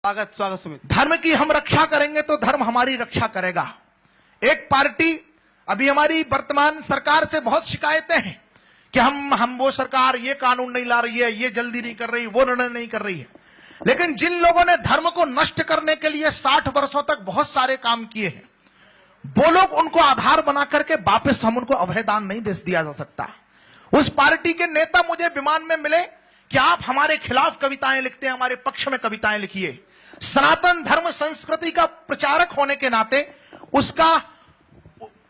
स्वागत स्वागत सुमित। धर्म की हम रक्षा करेंगे तो धर्म हमारी रक्षा करेगा। एक पार्टी, अभी हमारी वर्तमान सरकार से बहुत शिकायतें हैं कि हम वो सरकार ये कानून नहीं ला रही है, ये जल्दी नहीं कर रही, वो निर्णय नहीं कर रही है। लेकिन जिन लोगों ने धर्म को नष्ट करने के लिए 60 वर्षों तक बहुत सारे काम किए हैं, वो लोग उनको आधार बना करके वापस हम उनको अभयदान नहीं दे दिया जा सकता। उस पार्टी के नेता मुझे विमान में मिले कि आप हमारे खिलाफ कविताएं लिखते हैं, हमारे पक्ष में कविताएं लिखिए। सनातन धर्म संस्कृति का प्रचारक होने के नाते, उसका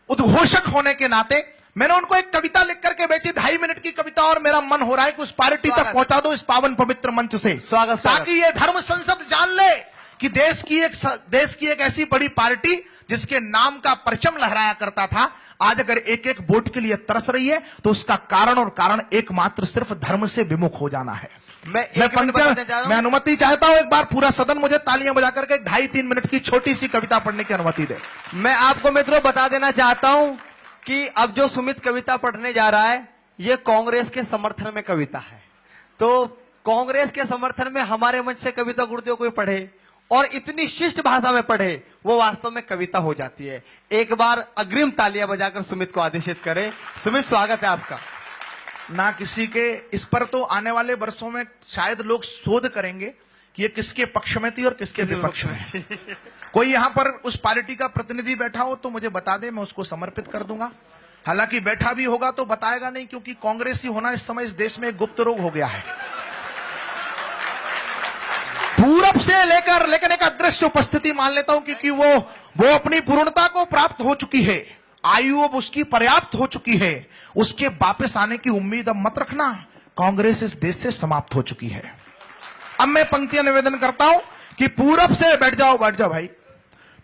उद्घोषक होने के नाते मैंने उनको एक कविता लिख करके बेची, 2.5 मिनट की कविता, और मेरा मन हो रहा है कि उस पार्टी तक पहुंचा दो इस पावन पवित्र मंच से, ताकि ये धर्म संसद जान ले कि देश की एक ऐसी बड़ी पार्टी जिसके नाम का परचम लहराया करता था, आज अगर एक एक वोट के लिए तरस रही है तो उसका कारण एकमात्र सिर्फ धर्म से विमुख हो जाना है। मैं अनुमति चाहता हूं, एक बार पूरा सदन मुझे तालियां बजा करके 2.5-3 मिनट की छोटी सी कविता पढ़ने की अनुमति दे। मैं आपको मित्रों बता देना चाहता हूं कि अब जो सुमित कविता पढ़ने जा रहा है, ये कांग्रेस के समर्थन में कविता है। तो कांग्रेस के समर्थन में हमारे मंच से कविता गुरुदेव कोई पढ़े और इतनी शिष्ट भाषा में पढ़े, वो वास्तव में कविता हो जाती है। एक बार अग्रिम तालियां बजाकर सुमित को आदेशित करें। सुमित, स्वागत है आपका। ना किसी के इस पर तो आने वाले वर्षों में शायद लोग शोध करेंगे कि ये किसके पक्ष में थी और किसके विपक्ष में। कोई यहां पर उस पार्टी का प्रतिनिधि बैठा हो तो मुझे बता दे, मैं उसको समर्पित कर दूंगा। हालांकि बैठा भी होगा तो बताएगा नहीं, क्योंकि कांग्रेसी होना इस समय इस देश में एक गुप्त रोग हो गया है। पूरब से लेकर, लेकिन एक अदृश्य उपस्थिति मान लेता हूं, क्योंकि वो अपनी पूर्णता को प्राप्त हो चुकी है, आयु अब उसकी पर्याप्त हो चुकी है। उसके वापस आने की उम्मीद अब मत रखना, कांग्रेस इस देश से समाप्त हो चुकी है। अब मैं पंक्तियां निवेदन करता हूं कि पूरब से बैठ जाओ भाई,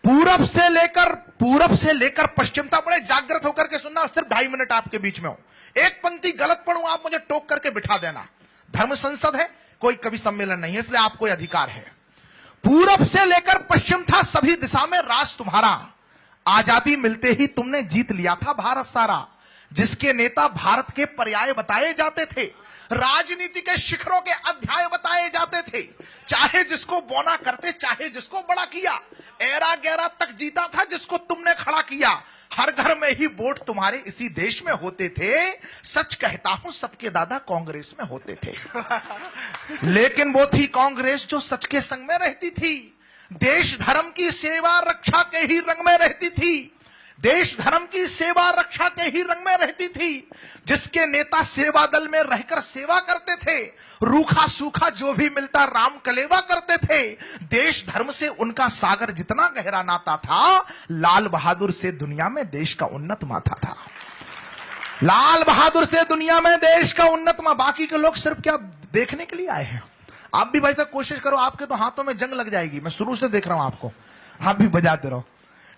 पूरब से लेकर पश्चिम तक बड़े जागृत होकर के सुनना। सिर्फ 2.5 मिनट आपके बीच में हो, एक पंक्ति गलत पढ़ूं आप मुझे टोक करके बिठा देना। धर्म संसद है, कोई कवि सम्मेलन नहीं है, इसलिए आपको अधिकार है। पूरब से लेकर पश्चिम था सभी दिशा में राज तुम्हारा, आजादी मिलते ही तुमने जीत लिया था भारत सारा। जिसके नेता भारत के पर्याय बताए जाते थे, राजनीति के शिखरों के अध्याय बताए जाते थे, चाहे जिसको बोना करते चाहे जिसको बड़ा किया, एरा गैरा तक जीता था जिसको तुमने खड़ा किया। हर घर में ही वोट तुम्हारे इसी देश में होते थे, सच कहता हूं सबके दादा कांग्रेस में होते थे। लेकिन वो थी कांग्रेस जो सच के संग में रहती थी, देश धर्म की सेवा रक्षा के ही रंग में रहती थी, देश धर्म की सेवा रक्षा के ही रंग में रहती थी, जिसके नेता सेवा दल में रहकर सेवा करते थे, रूखा सूखा जो भी मिलता राम कलेवा करते थे। देश धर्म से उनका सागर जितना गहरा नाता था, लाल बहादुर से दुनिया में देश का उन्नत माथा था। लाल बहादुर से दुनिया में देश का उन्नत माथा। बाकी के लोग सिर्फ क्या देखने के लिए आए हैं। आप भी भाई साहब कोशिश करो, आपके तो हाथों में जंग लग जाएगी। मैं शुरू से देख रहा हूं आपको, आप भी बजाते रहो।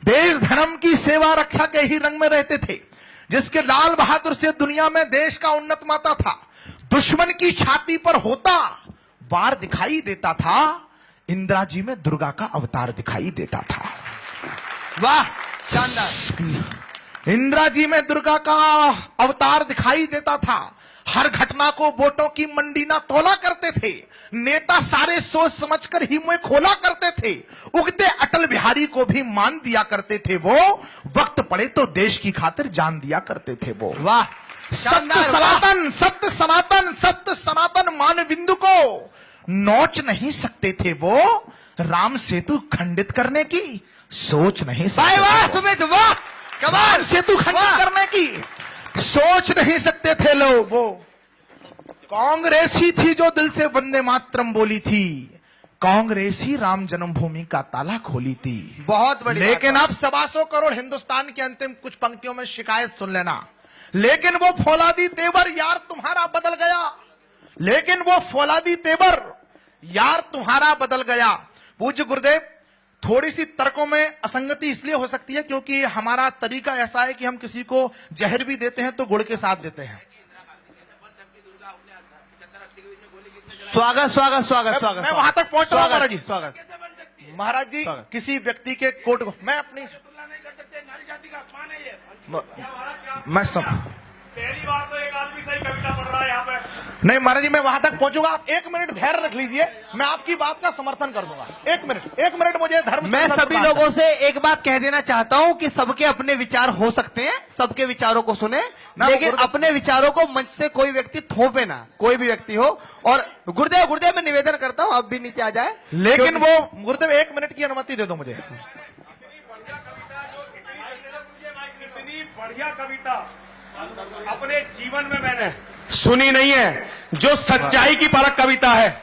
देश धर्म की सेवा रक्षा के ही रंग में रहते थे, जिसके लाल बहादुर से दुनिया में देश का उन्नत माता था। दुश्मन की छाती पर होता वार दिखाई देता था, इंदिरा जी में दुर्गा का अवतार दिखाई देता था। वाह, शानदार। इंदिरा जी में दुर्गा का अवतार दिखाई देता था। हर घटना को वोटों की मंडी ना तोला करते थे, नेता सारे सोच समझकर ही मुंह खोला करते थे। उगते अटल बिहारी को भी मान दिया करते थे वो, वक्त पड़े तो देश की खातिर जान दिया करते थे वो। वाह, सत्य सनातन, सत्य सनातन, सत्य सनातन मान बिंदु को नोच नहीं सकते थे वो, राम सेतु खंडित करने की सोच नहीं सकते। वाह सुमित, वाह, कमाल। सेतु खंडित करने की सोच नहीं सकते थे लोग। वो कांग्रेस ही थी जो दिल से वंदे मातरम बोली थी, कांग्रेस ही राम जन्मभूमि का ताला खोली थी। बहुत बड़ी। लेकिन अब 125 करोड़ हिंदुस्तान की अंतिम कुछ पंक्तियों में शिकायत सुन लेना। लेकिन वो फौलादी तेवर यार तुम्हारा बदल गया, लेकिन वो फौलादी तेवर यार तुम्हारा बदल गया। पूज्य गुरुदेव, थोड़ी सी तर्कों में असंगति इसलिए हो सकती है क्योंकि हमारा तरीका ऐसा है कि हम किसी को जहर भी देते हैं तो गुड़ के साथ देते हैं। स्वागत स्वागत स्वागत स्वागत। मैं वहां तक पहुंच रहा हूं महाराज जी। स्वागत महाराज जी, किसी व्यक्ति के कोर्ट को मैं अपनी पहली बार तो एक आदमी सही कविता पढ़ रहा है यहाँ पे। नहीं महाराज जी, मैं वहां तक पहुंचूंगा। आप 1 मिनट धैर्य रख लीजिए, मैं आपकी बात का समर्थन कर दूंगा। 1 मिनट मुझे धर्म मैं संसद सभी प्रदान लोगों से एक बात कह देना चाहता हूं कि सबके अपने विचार हो सकते हैं, सबके विचारों को सुने, लेकिन अपने विचारों को मंच से कोई व्यक्ति थोपे ना, कोई भी व्यक्ति हो। और गुरुदेव मैं निवेदन करता हूं, अब भी नीचे आ जाए। लेकिन वो गुरुदेव 1 मिनट की अनुमति दे दो मुझे। इतनी बढ़िया कविता अपने जीवन में मैंने सुनी नहीं है, जो सच्चाई की परख कविता है।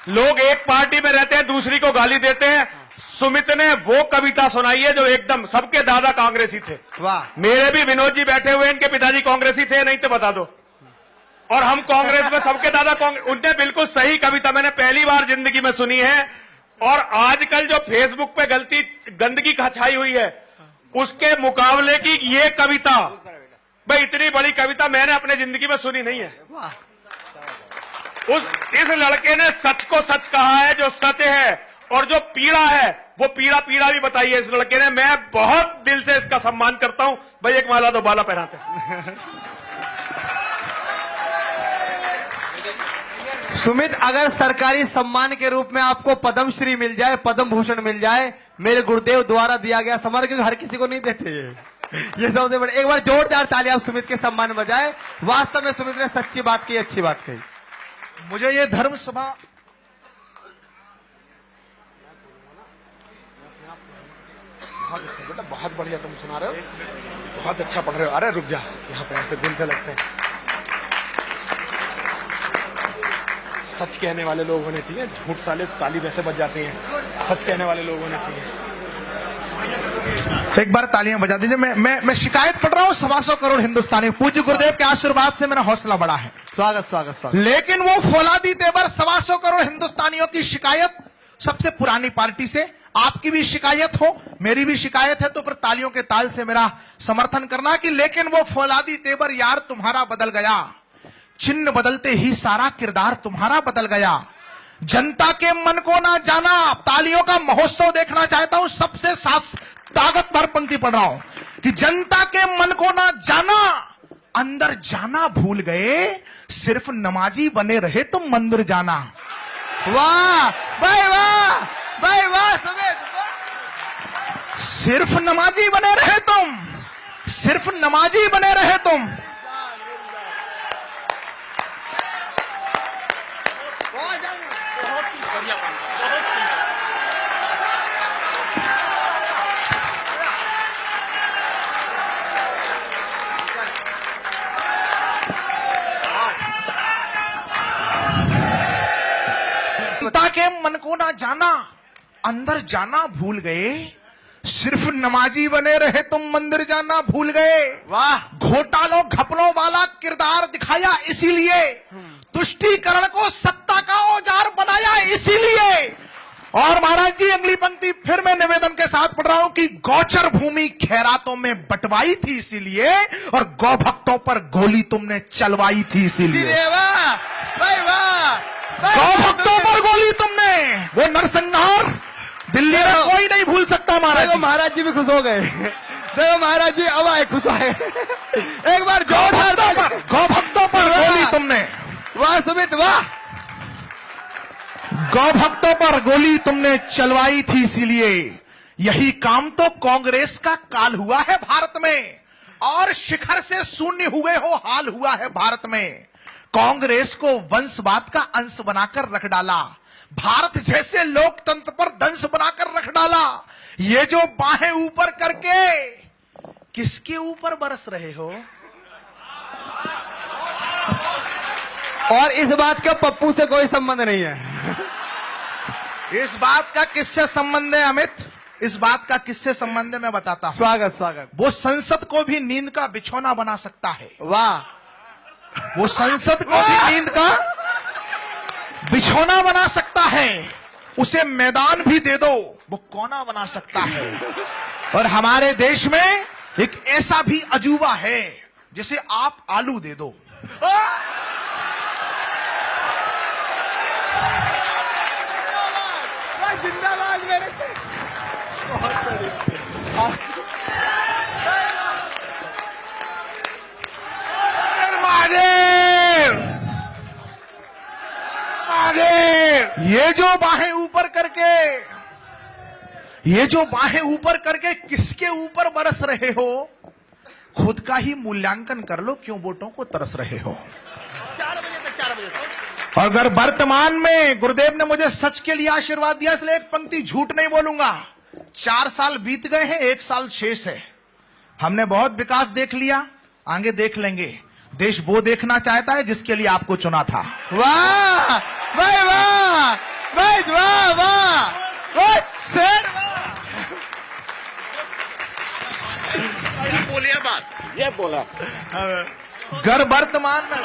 लोग एक पार्टी में रहते हैं, दूसरी को गाली देते हैं। सुमित ने वो कविता सुनाई है जो एकदम, सबके दादा कांग्रेसी थे। वाह, मेरे भी विनोद जी बैठे हुए, इनके पिताजी कांग्रेसी थे, नहीं तो बता दो। और हम कांग्रेस में, सबके दादा कांग्रेस। उनने बिल्कुल सही कविता मैंने पहली बार जिंदगी में सुनी है। और आजकल जो फेसबुक पे गंदगी छाई हुई है, उसके मुकाबले की ये कविता, भाई इतनी बड़ी कविता मैंने अपने जिंदगी में सुनी नहीं है। इस लड़के ने सच को सच कहा है, जो सच है, और जो पीड़ा है वो पीड़ा भी बताई है इस लड़के ने। मैं बहुत दिल से इसका सम्मान करता हूं। भाई एक माला दो, बाला पहनाते हैं। सुमित, अगर सरकारी सम्मान के रूप में आपको पद्मश्री मिल जाए, पद्म भूषण मिल जाए, मेरे गुरुदेव द्वारा दिया गया सम्मान, क्योंकि हर किसी को नहीं देते ये सबसे बड़े। एक बार जोरदार तालियां आप सुमित के सम्मान बजाए। वास्तव में सुमित ने सच्ची बात की, अच्छी बात कही। मुझे ये धर्म सभा बहुत अच्छा बेटा, बहुत बढ़िया तुम सुना रहे हो, बहुत अच्छा पढ़ रहे हो। अरे रुक जा, यहाँ पे ऐसे दिल से लगते हैं। सच कहने वाले लोग होने चाहिए, झूठ साले ताली वैसे बज जाती हैं। सच कहने वाले लोग होने चाहिए। एक बार तालियां बजा दीजिए। मैं शिकायत पढ़ रहा हूँ 125 करोड़ हिंदुस्तानी। पूज्य गुरुदेव के आशीर्वाद से मेरा हौसला बढ़ा है। स्वागत। लेकिन वो फौलादी तेवर 125 करोड़ हिंदुस्तानियों की शिकायत सबसे पुरानी पार्टी से, आपकी भी शिकायत हो, मेरी भी शिकायत है, तो फिर तालियों के ताल से मेरा समर्थन करना कि लेकिन वो फौलादी तेवर यार तुम्हारा बदल गया। चिन्ह बदलते ही सारा किरदार तुम्हारा बदल गया। जनता के मन को ना जाना। तालियों का महोत्सव देखना चाहता हूं। सबसे ताकत भर पंक्ति पढ़ रहा हूं कि जनता के मन को ना जाना, अंदर जाना भूल गए, सिर्फ नमाजी बने रहे तुम मंदिर जाना। वाह भाई, वाह भाई, वाह सुमित। सिर्फ नमाजी बने रहे तुम, सिर्फ नमाजी बने रहे तुम। जनता के मन को ना जाना, अंदर जाना भूल गए, सिर्फ नमाजी बने रहे तुम मंदिर जाना भूल गए। वाह। घोटालों घपलों वाला किरदार दिखाया इसीलिए, तुष्टीकरण को सत्ता का औजार बनाया इसीलिए। और महाराज जी अगली पंक्ति फिर मैं निवेदन के साथ पढ़ रहा हूं कि गौचर भूमि खैरातों में बंटवाई थी इसीलिए, और गौ भक्तों पर गोली तुमने चलवाई थी इसीलिए। वाह भाई, वाह। गौ भक्तों पर गोली तुमने, वो नरसंहार दिल्ली में कोई नहीं भूल सकता। महाराज जी भी खुश हो गए। देखो महाराज जी अब आए, खुश आए। एक बार जोरदार। गौ भक्तों पर गोली तुमने, वाह सुमित, वाह। गौ भक्तों पर गोली तुमने चलवाई थी इसीलिए। यही काम तो कांग्रेस का काल हुआ है भारत में, और शिखर से शून्य हुए हो हाल हुआ है भारत में। कांग्रेस को वंशवाद का अंश बनाकर रख डाला, भारत जैसे लोकतंत्र पर दंश बनाकर रख डाला। ये जो बाहें ऊपर करके किसके ऊपर बरस रहे हो? और इस बात का पप्पू से कोई संबंध नहीं है। इस बात का किससे संबंध है अमित? इस बात का किससे संबंध है मैं बताता हूं। स्वागत। वो संसद को भी नींद का बिछौना बना सकता है। वाह। वो संसद को भी नींद का बिछौना बना सकता है। उसे मैदान भी दे दो, वो कोना बना सकता है। और हमारे देश में एक ऐसा भी अजूबा है जिसे आप आलू दे दो। जिंदाबाद मेरे से। ये जो बाहें ऊपर करके किसके ऊपर बरस रहे हो, खुद का ही मूल्यांकन कर लो, क्यों वोटों को तरस रहे हो। 4 बजे तक। और अगर वर्तमान में गुरुदेव ने मुझे सच के लिए आशीर्वाद दिया, इसलिए एक पंक्ति झूठ नहीं बोलूंगा। 4 साल बीत गए हैं, 1 साल शेष है। हमने बहुत विकास देख लिया, आगे देख लेंगे। देश वो देखना चाहता है जिसके लिए आपको चुना था। वाह भाई वाह भाई वाह वाह वाह शेर ये बोलिए बात, ये बोला। अगर वर्तमान में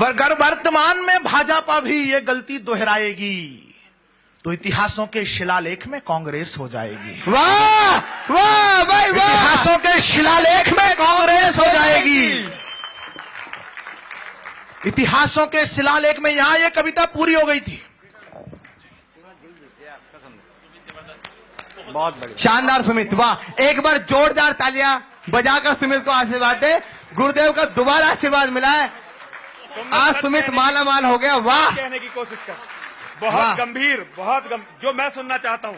अगर वर्तमान में भाजपा भी ये गलती दोहराएगी तो इतिहासों के शिलालेख में कांग्रेस हो जाएगी। वाह वाह भाई वाह इतिहासों के शिलालेख में कांग्रेस हो जाएगी। इतिहासों के शिलालेख में यहां ये कविता पूरी हो गई थी। बहुत बढ़िया, शानदार सुमित, वाह। एक बार जोरदार तालियां बजाकर सुमित को आशीर्वाद दे। गुरुदेव का दोबारा आशीर्वाद मिला है, आज सुमित माला माल हो गया। वाह, कहने की कोशिश कर, वाह। बहुत गंभीर, जो मैं सुनना चाहता हूं।